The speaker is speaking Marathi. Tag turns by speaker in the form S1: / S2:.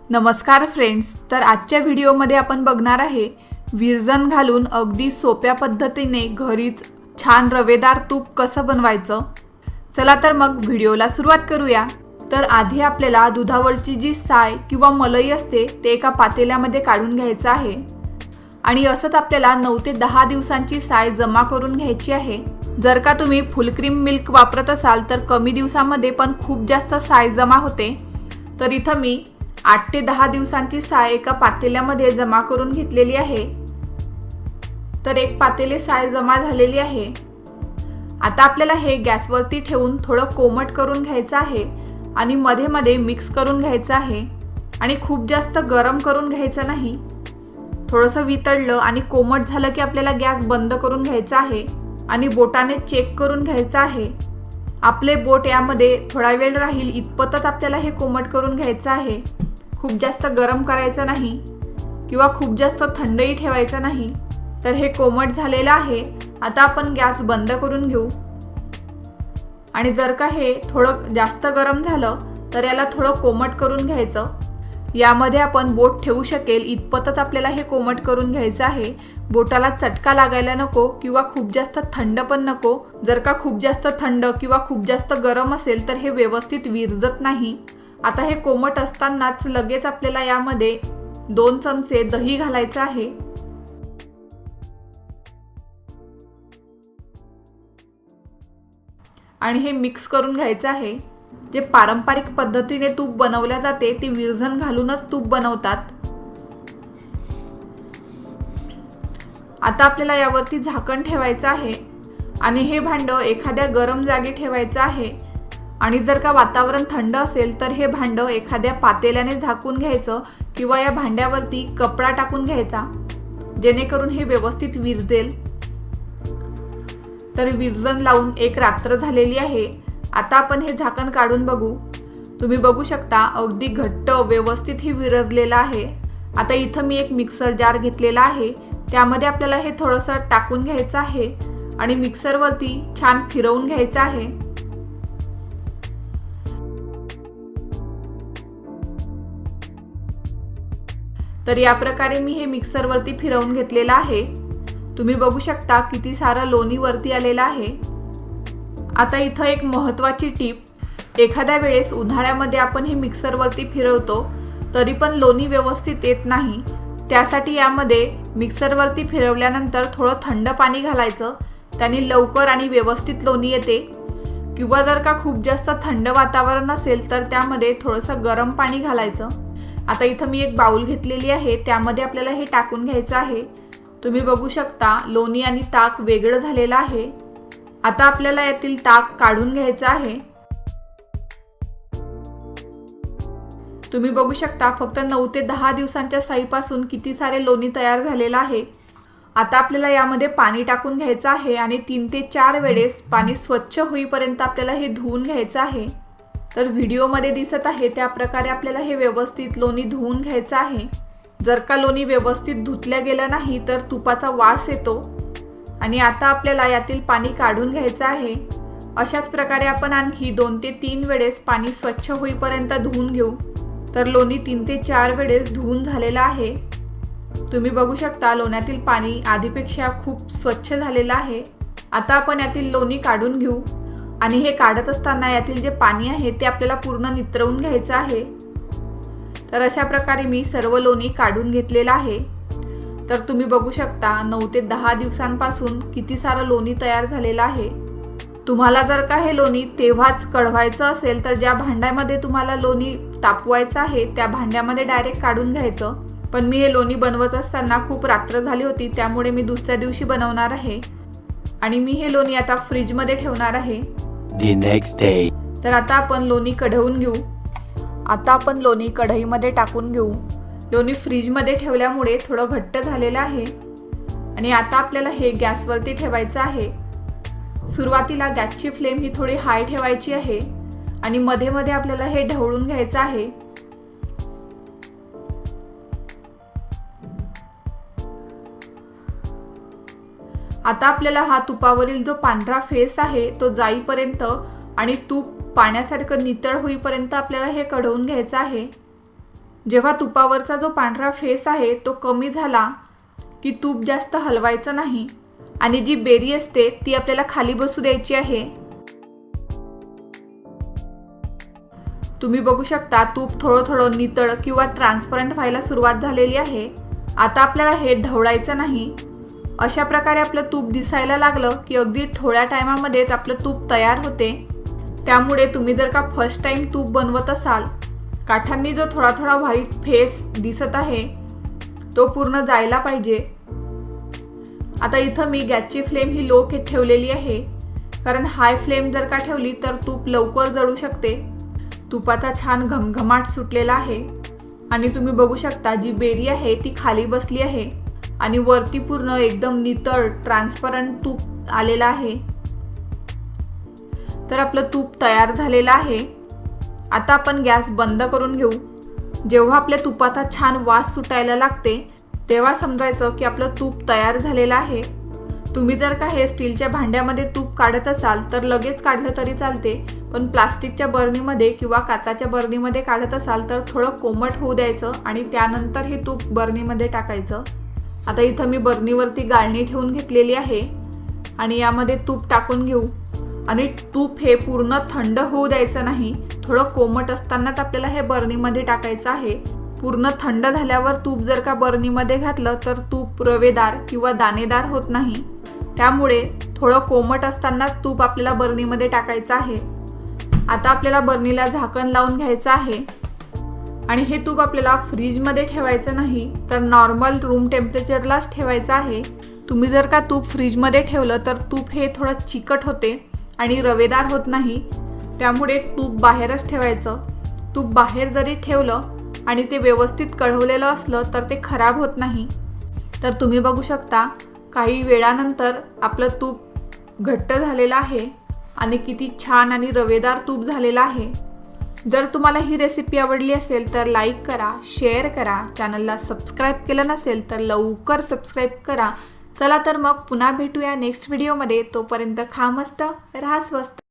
S1: नमस्कार फ्रेंड्स, तर आजच्या व्हिडिओमध्ये आपण बघणार आहे विरजण घालून अगदी सोप्या पद्धतीने घरीच छान रवेदार तूप कसं बनवायचं। चला तर मग व्हिडिओला सुरुवात करूया। तर आधी आपल्याला दुधावरची जी साय किंवा मलई असते ते एका पातेल्यामध्ये काढून घ्यायचं आहे आणि असंच आपल्याला 9 ते 10 दिवसांची साय जमा करून घ्यायची आहे। जर का तुम्ही फुल क्रीम मिल्क वापरत असाल तर कमी दिवसांमध्ये पण खूप जास्त साय जमा होते। तर इथं मी 8 ते 10 दिवसांची साय एका पातेल्यामध्ये जमा करून घेतलेली आहे। तर एक पातेले साय जमा झालेली आहे। आता आपल्याला हे गॅसवरती ठेवून थोडं कोमट करून घ्यायचं आहे आणि मध्ये मध्ये मिक्स करून घ्यायचं आहे आणि खूप जास्त गरम करून घ्यायचं नाही। थोडंसं वितळलं आणि कोमट झालं की आपल्याला गॅस बंद करून घ्यायचा आहे आणि बोटाने चेक करून घ्यायचं आहे। आपले बोट यामध्ये थोडा वेळ राहील इतपतच आपल्याला हे कोमट करून घ्यायचं आहे। खूप जास्त गरम करायचं नाही किंवा खूप जास्त थंडही ठेवायचं नाही। तर हे कोमट झालेलं आहे। आता आपण गॅस बंद करून घेऊ आणि जर का हे थोडं जास्त गरम झालं तर याला थोडं कोमट करून घ्यायचं। यामध्ये आपण बोट ठेवू शकेल इतपतच आपल्याला हे कोमट करून घ्यायचं आहे। बोटाला चटका लागायला नको किंवा खूप जास्त थंड पण नको। जर का खूप जास्त थंड किंवा खूप जास्त गरम असेल तर हे व्यवस्थित विरजत नाही। आता हे कोमट असतानाच लगेच आपल्याला यामध्ये 2 चमचे दही घालायचं आहे आणि हे मिक्स करून घ्यायचं आहे। जे पारंपरिक पद्धतीने तूप बनवले जाते ते विरजण घालूनच तूप बनवतात। आता आपल्याला यावरती झाकण ठेवायचं आहे आणि हे भांडं एखाद्या गरम जागी ठेवायचं आहे आणि जर का वातावरण थंड असेल तर हे भांडं एखाद्या पातेल्याने झाकून घ्यायचं किंवा या भांड्यावरती कपडा टाकून घ्यायचा जेणेकरून हे व्यवस्थित विरजेल। तर विरजण लावून एक रात्र झालेली आहे। आता आपण हे झाकण काढून बघू। तुम्ही बघू शकता अगदी घट्ट व्यवस्थित हे विरजलेलं आहे। आता इथं मी एक मिक्सर जार घेतलेला आहे, त्यामध्ये आपल्याला हे थोडंसं टाकून घ्यायचं आहे आणि मिक्सरवरती छान फिरवून घ्यायचं आहे। तर या प्रकारे मी हे मिक्सरवरती फिरवून घेतलेलं आहे। तुम्ही बघू शकता किती सारं लोणी वरती आलेलं आहे। आता इथं एक महत्त्वाची टीप, एखाद्या वेळेस उन्हाळ्यामध्ये आपण हे मिक्सरवरती फिरवतो तरी पण लोणी व्यवस्थित येत नाही। त्यासाठी यामध्ये मिक्सरवरती फिरवल्यानंतर थोडं थंड पाणी घालायचं, त्याने लवकर आणि व्यवस्थित लोणी येते। किंवा जर का खूप जास्त थंड वातावरण असेल तर त्यामध्ये थोडंसं गरम पाणी घालायचं। आता इथं मी एक बाउल घेतलेली आहे, त्यामध्ये आपल्याला हे टाकून घ्यायचं आहे। तुम्ही बघू शकता लोणी आणि ताक वेगळं झालेलं आहे। आता आपल्याला यातील ताक काढून घ्यायचं आहे। तुम्ही बघू शकता फक्त 9 ते 10 दिवसांच्या साईपासून किती सारे लोणी तयार झालेलं आहे। आता आपल्याला यामध्ये पाणी टाकून घ्यायचं आहे आणि 3 ते 4 वेळेस पाणी स्वच्छ होईपर्यंत आपल्याला हे धुवून घ्यायचं आहे। तर व्हिडिओमध्ये दिसत आहे त्या प्रकारे आपल्याला हे व्यवस्थित लोणी धुवून घ्यायचं आहे। जर का लोणी व्यवस्थित धुतल्या गेलं नाही तर तुपाचा वास येतो आणि आता आपल्याला यातील पाणी काढून घ्यायचं आहे। अशाच प्रकारे आपण आणखी 2 ते 3 वेळेस पाणी स्वच्छ होईपर्यंत धुवून घेऊ। तर लोणी 3 ते 4 वेळेस धुवून झालेलं आहे। तुम्ही बघू शकता लोण्यातील पाणी आधीपेक्षा खूप स्वच्छ झालेलं आहे। आता आपण यातील लोणी काढून घेऊ आणि हे काढत असताना यातील जे पाणी आहे ते आपल्याला पूर्ण नितरवून घ्यायचं आहे। तर अशा प्रकारे मी सर्व लोणी काढून घेतलेलं आहे। तर तुम्ही बघू शकता 9 ते 10 दिवसांपासून किती सारं लोणी तयार झालेलं आहे। तुम्हाला जर का हे लोणी तेव्हाच कढवायचं असेल तर ज्या भांड्यामध्ये तुम्हाला लोणी तापवायचं आहे त्या भांड्यामध्ये डायरेक्ट काढून घ्यायचं। पण मी हे लोणी बनवत असताना खूप रात्र झाली होती, त्यामुळे मी दुसऱ्या दिवशी बनवणार आहे आणि मी हे लोणी आता फ्रीजमध्ये ठेवणार आहे।
S2: The next day.
S1: तर आता आपण लोणी कढवून घेऊ। आता आपण लोणी कढईमध्ये टाकून घेऊ। लोणी फ्रीजमध्ये ठेवल्यामुळे थोडं घट्ट झालेलं आहे आणि आता आपल्याला हे गॅसवरती ठेवायचं आहे। सुरुवातीला गॅसची फ्लेम ही थोडी हाय ठेवायची आहे आणि मध्ये मध्ये आपल्याला हे ढवळून घ्यायचं आहे। आता आपल्याला हा तुपावरील जो पांढरा फेस आहे तो जाईपर्यंत आणि तूप पाण्यासारखं नितळ होईपर्यंत आपल्याला हे कढवून घ्यायचं आहे। जेव्हा तुपावरचा जो पांढरा फेस आहे तो कमी झाला की तूप जास्त हलवायचं नाही आणि जी बेरी असते ती आपल्याला खाली बसू द्यायची आहे. तुम्ही बघू शकता तूप थोडं नितळ किंवा ट्रान्सपरंट व्हायला सुरुवात झालेली आहे. आता आपल्याला हे ढवळायचं नाही. अशा प्रकारे आपलं तूप दिसायला लागलं की अगदी थोड्या टायमामध्येच आपलं तूप तयार होते. त्यामुळे तुम्ही जर का फर्स्ट टाइम तूप बनवत असाल, काठांनी जो थोडा व्हाईट फेस दिसत आहे तो पूर्ण जायला पाहिजे. आता इथं मी गॅसची फ्लेम ही लो ठेवलेली आहे, कारण हाय फ्लेम जर का ठेवली तर तूप लवकर जळू शकते. तुपाचा छान घमघमाट सुटलेला आहे आणि तुम्ही बघू शकता जी बेरी आहे ती खाली बसली आहे आणि वरती पूर्ण एकदम नितळ ट्रान्सपरंट तूप आलेलं आहे. तर आपलं तूप तयार झालेलं आहे. आता आपण गॅस बंद करून घेऊ. जेव्हा आपल्या तुपाचा छान वास सुटायला लागते तेव्हा समजायचं की आपलं तूप तयार झालेलं आहे. तुम्ही जर का हे स्टीलच्या भांड्यामध्ये तूप काढत असाल तर लगेच काढलं तरी चालते, पण प्लास्टिकच्या बरणीमध्ये किंवा काचाच्या बरणीमध्ये काढत असाल तर थोडं कोमट होऊ द्यायचं आणि त्यानंतर हे तूप बरणीमध्ये टाकायचं. आता इथं मी बरणीवरती गाळणी ठेवून घेतलेली आहे आणि यामध्ये तूप टाकून घेऊ. आणि तूप हे पूर्ण थंड होऊ द्यायचं नाही, थोडं कोमट असतानाच आपल्याला हे बरणीमध्ये टाकायचं आहे. पूर्ण थंड झाल्यावर तूप जर का बरणीमध्ये घातलं तर तूप रवेदार किंवा दाणेदार होत नाही. त्यामुळे थोडं कोमट असतानाच तूप आपल्याला बरणीमध्ये टाकायचं आहे. आता आपल्याला बरणीला झाकण लावून घ्यायचं आहे आणि हे तूप आपल्याला फ्रीजमध्ये ठेवायचं नाही तर नॉर्मल रूम टेम्परेचरलाच ठेवायचं आहे. तुम्ही जर का तूप फ्रीजमध्ये ठेवलं तर तूप हे थोडं चिकट होते आणि रवेदार होत नाही. त्यामुळे तूप बाहेरच ठेवायचं. तूप बाहेर जरी ठेवलं आणि ते व्यवस्थित कढवलेलं असलं तर ते खराब होत नाही. तर तुम्ही बघू शकता काही वेळानंतर आपलं तूप घट्ट झालेलं आहे आणि किती छान आणि रवेदार तूप झालेलं आहे. जर तुम्हाला ही रेसिपी आवडली असेल तर लाईक करा, शेअर करा. चॅनलला सबस्क्राईब केलं नसेल तर लवकर सबस्क्राईब करा. चला तर मग पुन्हा भेटूया नेक्स्ट व्हिडिओमध्ये. तोपर्यंत खा मस्त, राहा स्वस्त.